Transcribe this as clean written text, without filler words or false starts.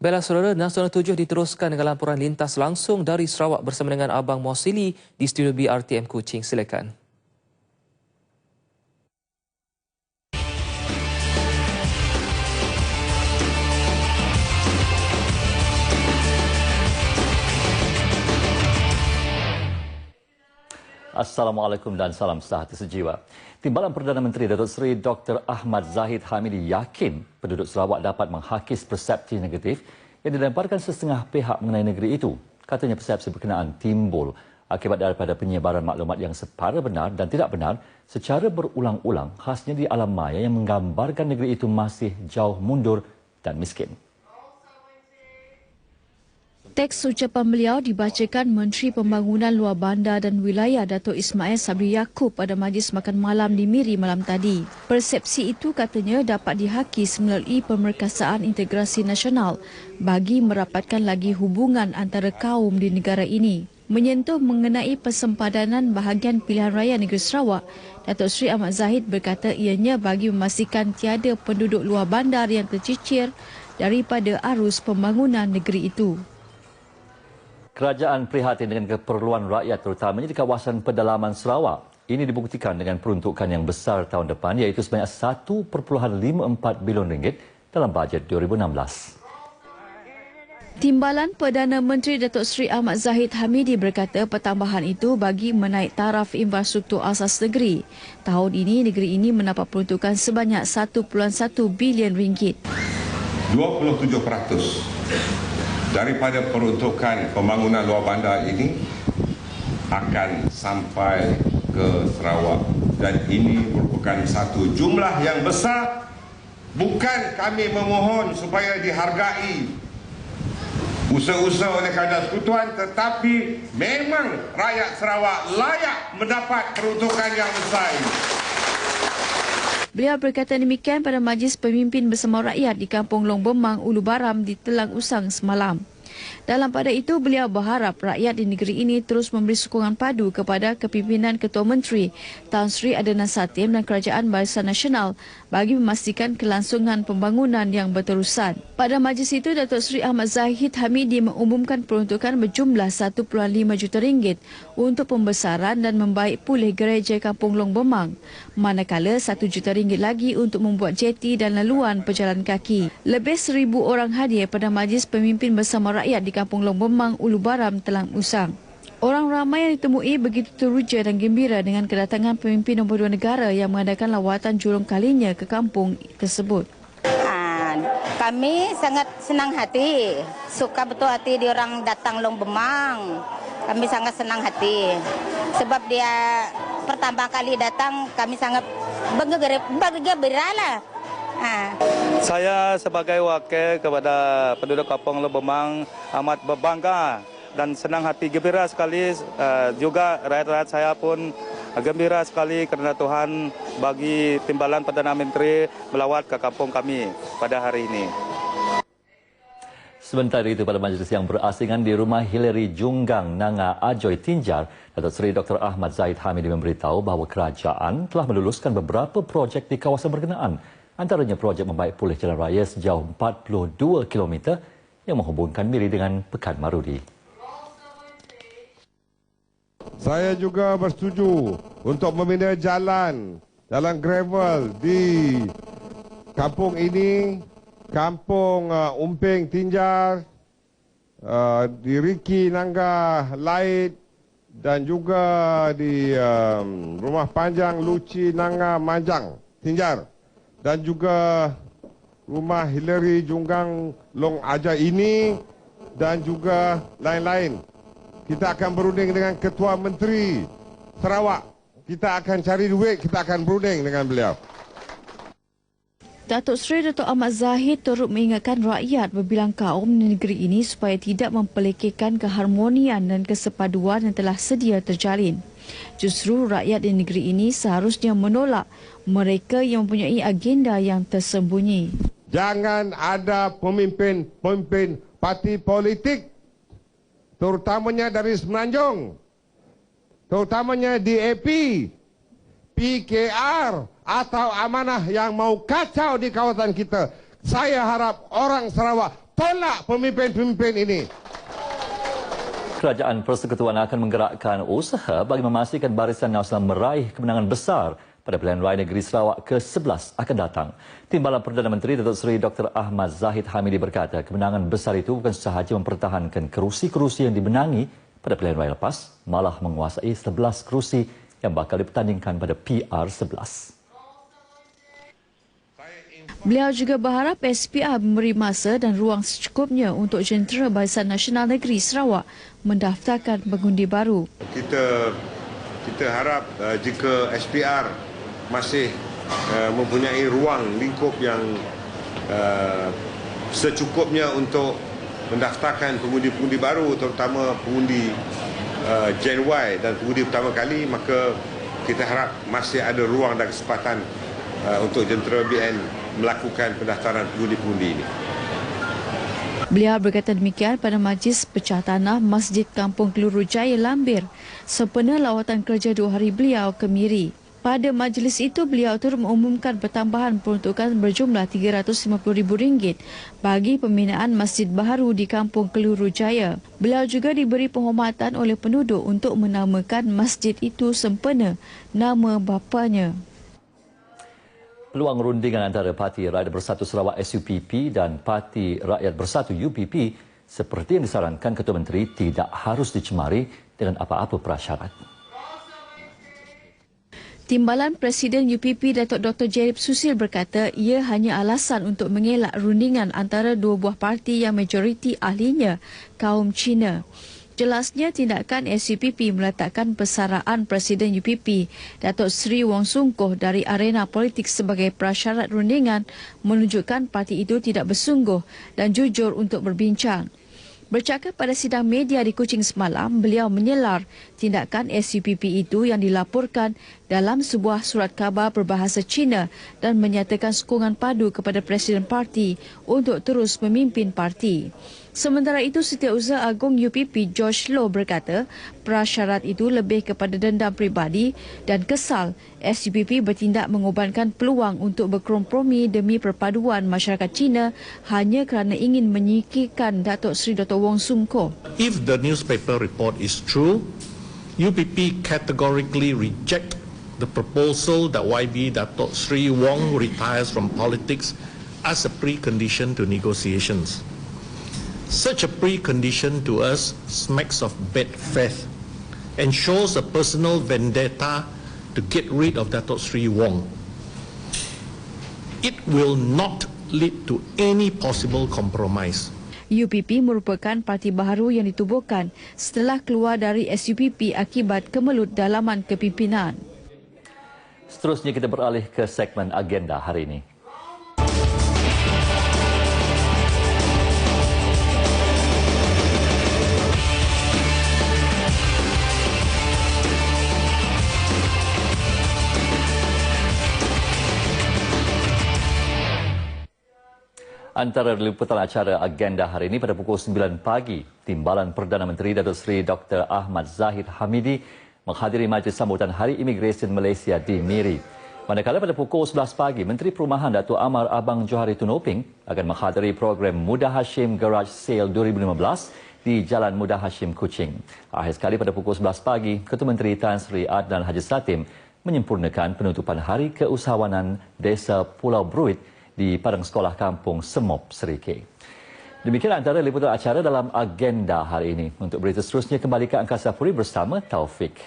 Bella Saudara, Nasional 7 diteruskan dengan laporan lintas langsung dari Sarawak bersama dengan Abang Mosili di studio BRTM Kuching. Silakan. Assalamualaikum dan salam sehati sejiwa. Timbalan Perdana Menteri Datuk Seri Dr. Ahmad Zahid Hamidi yakin penduduk Sarawak dapat menghakis persepsi negatif yang dilemparkan setengah pihak mengenai negeri itu. Katanya persepsi berkenaan timbul akibat daripada penyebaran maklumat yang separa benar dan tidak benar secara berulang-ulang, khasnya di alam maya yang menggambarkan negeri itu masih jauh mundur dan miskin. Teks ucapan beliau dibacakan Menteri Pembangunan Luar Bandar dan Wilayah Datuk Ismail Sabri Yaakob pada majlis makan malam di Miri malam tadi. Persepsi itu katanya dapat dihakis melalui pemerkasaan integrasi nasional bagi merapatkan lagi hubungan antara kaum di negara ini. Menyentuh mengenai persempadanan bahagian pilihan raya negeri Sarawak, Datuk Seri Ahmad Zahid berkata ianya bagi memastikan tiada penduduk luar bandar yang tercicir daripada arus pembangunan negeri itu. Kerajaan prihatin dengan keperluan rakyat terutamanya di kawasan pedalaman Sarawak. Ini dibuktikan dengan peruntukan yang besar tahun depan iaitu sebanyak 1.54 bilion ringgit dalam bajet 2016. Timbalan Perdana Menteri Datuk Seri Ahmad Zahid Hamidi berkata pertambahan itu bagi menaik taraf infrastruktur asas negeri. Tahun ini negeri ini mendapat peruntukan sebanyak 1.1 bilion ringgit. 27% daripada peruntukan pembangunan luar bandar ini akan sampai ke Sarawak dan ini merupakan satu jumlah yang besar. Bukan kami memohon supaya dihargai usaha-usaha oleh Kerajaan Persekutuan, tetapi memang rakyat Sarawak layak mendapat peruntukan yang besar ini. Beliau berkata demikian pada majlis pemimpin bersama rakyat di Kampung Long Bemang, Ulu Baram di Telang Usang semalam. Dalam pada itu, beliau berharap rakyat di negeri ini terus memberi sokongan padu kepada kepimpinan Ketua Menteri Tan Sri Adnan Satim dan Kerajaan Barisan Nasional bagi memastikan kelangsungan pembangunan yang berterusan. Pada majlis itu, Datuk Seri Ahmad Zahid Hamidi mengumumkan peruntukan berjumlah 1.5 juta ringgit untuk pembesaran dan membaik pulih gereja Kampung Long Bemang, manakala 1 juta ringgit lagi untuk membuat jeti dan laluan pejalan kaki. Lebih 1,000 orang hadir pada majlis pemimpin bersama rakyat di Kampung Long Bemang, Ulu Baram, Telang Usang. Orang ramai yang ditemui begitu teruja dan gembira dengan kedatangan pemimpin nombor 2 negara yang mengadakan lawatan jurung kalinya ke kampung tersebut. Kami sangat senang hati, suka betul hati diorang datang Long Bemang. Kami sangat senang hati sebab dia pertama kali datang, kami sangat bergembira lah. Saya sebagai wakil kepada penduduk Kampung Long Bemang amat berbangga dan senang hati, gembira sekali. Juga rakyat-rakyat saya pun gembira sekali kerana Tuhan bagi timbalan Perdana Menteri melawat ke kampung kami pada hari ini. Sementara itu pada majlis yang berasingan di rumah Hillary Junggang, Nanga Ajoy Tinjar, Datuk Seri Dr. Ahmad Zahid Hamidi memberitahu bahawa kerajaan telah meluluskan beberapa projek di kawasan berkenaan. Antaranya projek membaik pulih jalan raya sejauh 42 km yang menghubungkan Miri dengan Pekan Marudi. Saya juga bersetuju untuk membina jalan gravel di kampung ini, Kampung Umping Tinjar, di Riki Nangga Lait dan juga di Rumah Panjang Luci Nangga Manjang Tinjar dan juga rumah Hillary Junggang Long Aja ini dan juga lain-lain. Kita akan berunding dengan Ketua Menteri Sarawak. Kita akan cari duit, kita akan berunding dengan beliau. Datuk Seri Datuk Ahmad Zahid turut mengingatkan rakyat berbilang kaum di negeri ini supaya tidak memperlekehkan keharmonian dan kesepaduan yang telah sedia terjalin. Justru rakyat di negeri ini seharusnya menolak mereka yang mempunyai agenda yang tersembunyi. Jangan ada pemimpin parti politik, terutamanya dari Semenanjung, terutamanya DAP, PKR atau Amanah yang mau kacau di kawasan kita. Saya harap orang Sarawak tolak pemimpin-pemimpin ini. Kerajaan Persekutuan akan menggerakkan usaha bagi memastikan Barisan Nasional meraih kemenangan besar pada pilihan raya negeri Sarawak ke-11 akan datang. Timbalan Perdana Menteri Datuk Seri Dr. Ahmad Zahid Hamidi berkata kemenangan besar itu bukan sahaja mempertahankan kerusi-kerusi yang dimenangi pada pilihan raya lepas, malah menguasai 11 kerusi yang bakal dipertandingkan pada PR11. Beliau juga berharap SPR memberi masa dan ruang secukupnya untuk jentera Barisan Nasional Negeri Sarawak mendaftarkan pengundi baru. Kita harap jika SPR masih mempunyai ruang lingkup yang secukupnya untuk mendaftarkan pengundi-pengundi baru, terutama pengundi Gen Y dan pengundi pertama kali, maka kita harap masih ada ruang dan kesempatan untuk jentera BN melakukan pendaftaran pengundi-pengundi ini. Beliau berkata demikian pada Majlis Pecah Tanah Masjid Kampung Keluru Jaya Lambir sempena lawatan kerja 2 hari beliau ke Miri. Pada majlis itu, beliau turut mengumumkan pertambahan peruntukan berjumlah RM350,000 bagi pembinaan masjid baharu di Kampung Keluru Jaya. Beliau juga diberi penghormatan oleh penduduk untuk menamakan masjid itu sempena nama bapanya. Peluang rundingan antara Parti Rakyat Bersatu Sarawak SUPP dan Parti Rakyat Bersatu UPP seperti yang disarankan Ketua Menteri tidak harus dicemari dengan apa-apa prasyarat. Timbalan Presiden UPP Datuk Dr. Jerib Susil berkata ia hanya alasan untuk mengelak rundingan antara dua buah parti yang majoriti ahlinya kaum Cina. Jelasnya tindakan SUPP meletakkan persaraan Presiden UPP Datuk Seri Wong Sung Koh dari arena politik sebagai prasyarat rundingan menunjukkan parti itu tidak bersungguh dan jujur untuk berbincang. Bercakap pada sidang media di Kuching semalam, beliau menyelar tindakan SUPP itu yang dilaporkan dalam sebuah surat khabar berbahasa Cina dan menyatakan sokongan padu kepada Presiden Parti untuk terus memimpin parti. Sementara itu, Setiausaha Agung UPP George Low berkata prasyarat itu lebih kepada dendam peribadi dan kesal SUPP bertindak mengorbankan peluang untuk berkompromi demi perpaduan masyarakat Cina hanya kerana ingin menyingkirkan Datuk Seri Dr. Wong Sung Koh. If the newspaper report is true, UPP categorically reject the proposal that YB Datuk Seri Wong retires from politics as a precondition to negotiations. Such a precondition to us smacks of bad faith and shows a personal vendetta to get rid of Datuk Seri Wong. It will not lead to any possible compromise. UPP merupakan parti baharu yang ditubuhkan setelah keluar dari SUPP akibat kemelut dalaman kepimpinan. Seterusnya kita beralih ke segmen agenda hari ini. Antara liputan acara agenda hari ini pada pukul 9 pagi, Timbalan Perdana Menteri Datuk Seri Dr. Ahmad Zahid Hamidi menghadiri majlis sambutan Hari Imigresen Malaysia di Miri. Manakala pada pukul 11 pagi, Menteri Perumahan Datuk Amar Abang Johari Tunoping akan menghadiri program Muda Hashim Garage Sale 2015 di Jalan Muda Hashim, Kuching. Akhir sekali pada pukul 11 pagi, Ketua Menteri Tan Sri Adnan Haji Satim menyempurnakan penutupan Hari Keusahawanan Desa Pulau Bruit di Padang Sekolah Kampung Semop, Serikei. Demikian antara liputan acara dalam agenda hari ini. Untuk berita seterusnya, kembali ke Angkasa Puri bersama Taufik.